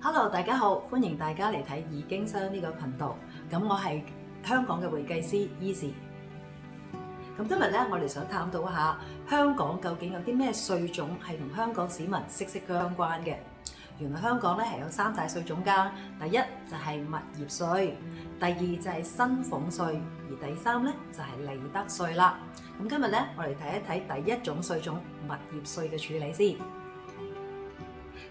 Hello，大家好，歡迎大家嚟睇易經商呢個頻道。咁我係香港嘅會計師 Easy。咁今日咧，我哋想探討一下香港究竟有啲咩稅種係同香港市民息息相關嘅。原來香港咧係有三大稅種㗎。第一就係物業稅，第二就係薪俸稅，而第三咧就係利得稅啦。咁今日咧，我哋睇一睇第一種稅種物業稅嘅處理先。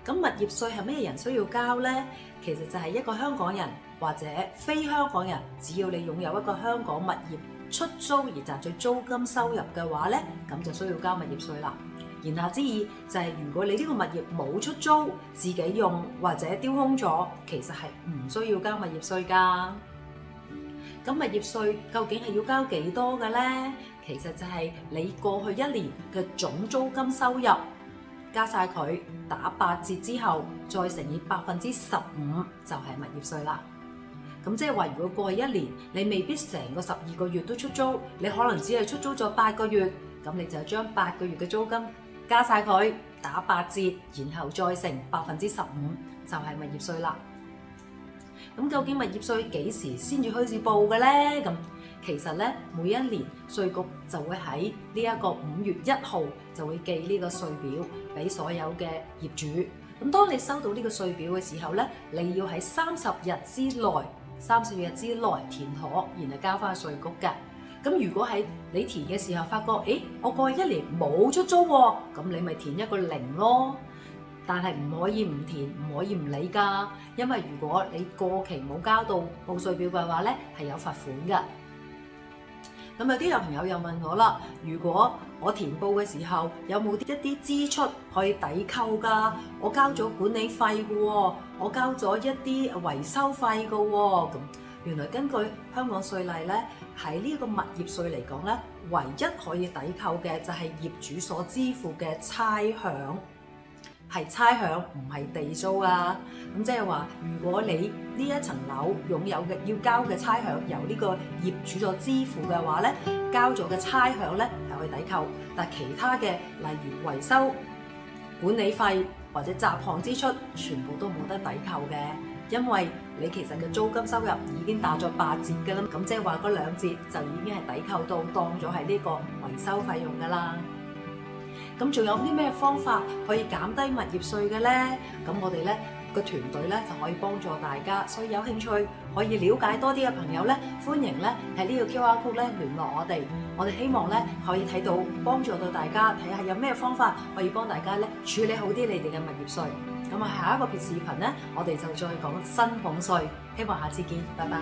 咁物業稅係咩人需要交呢？其實就係一個香港人或者非香港人，只要你擁有一個香港物業出租而賺取租金收入嘅話呢，咁就需要交物業稅啦。言下之意就係如果你呢個物業冇出租，自己用或者丟空咗，其實係唔需要交物業稅㗎。咁物業稅究竟係要交幾多嘅呢？其實就係你過去一年嘅總租金收入，加晒佢打8折之後，再乘以15%就係物業稅啦。咁即係話，如果過去一年你未必成個12個月都出租，你可能只係出租咗8個月，咁你就將8個月嘅租金加晒佢打8折，然後再乘15%就係物業稅啦。咁究竟物業稅幾時先至開始報嘅呢？咁其實咧，每一年稅局就會喺呢一個5月1號就會寄呢個稅表俾所有嘅業主。咁當你收到呢個稅表嘅時候咧，你要喺30日之內填妥，然後交翻去稅局嘅。咁如果喺你填嘅時候發覺，我過去一年冇出租喎，咁你咪填一個0咯。但係唔可以唔填，唔可以唔理㗎，因為如果你過期冇交到報稅表嘅話咧，係有罰款㗎。咁有朋友又問我啦，如果我填報嘅時候有冇一啲支出可以抵扣㗎？我交咗管理費嘅喎，我交咗一啲維修費嘅喎。咁原來根據香港稅例咧，喺呢個物業稅嚟講咧，唯一可以抵扣嘅就係業主所支付嘅差餉。係差餉，唔係地租啊！咁即係話，如果你呢一層樓擁有嘅要交嘅差餉由呢個業主所支付嘅話咧，交咗嘅差餉咧係可以抵扣，但係其他嘅例如維修、管理費或者雜項支出，全部都冇得抵扣嘅，因為你其實嘅租金收入已經打咗8折㗎啦，咁即係話嗰2折就已經係抵扣到當咗係呢個維修費用㗎啦。咁仲有啲咩方法可以減低物業稅嘅呢？咁我哋咧個團隊咧就可以幫助大家，所以有興趣可以了解多啲嘅朋友咧，歡迎咧喺呢個 QR code 咧聯絡我哋。我哋希望咧可以睇到幫助到大家，睇下有咩方法可以幫大家咧處理好啲你哋嘅物業稅。咁下一個視頻咧，我哋就再講薪俸稅。希望下次見，拜拜。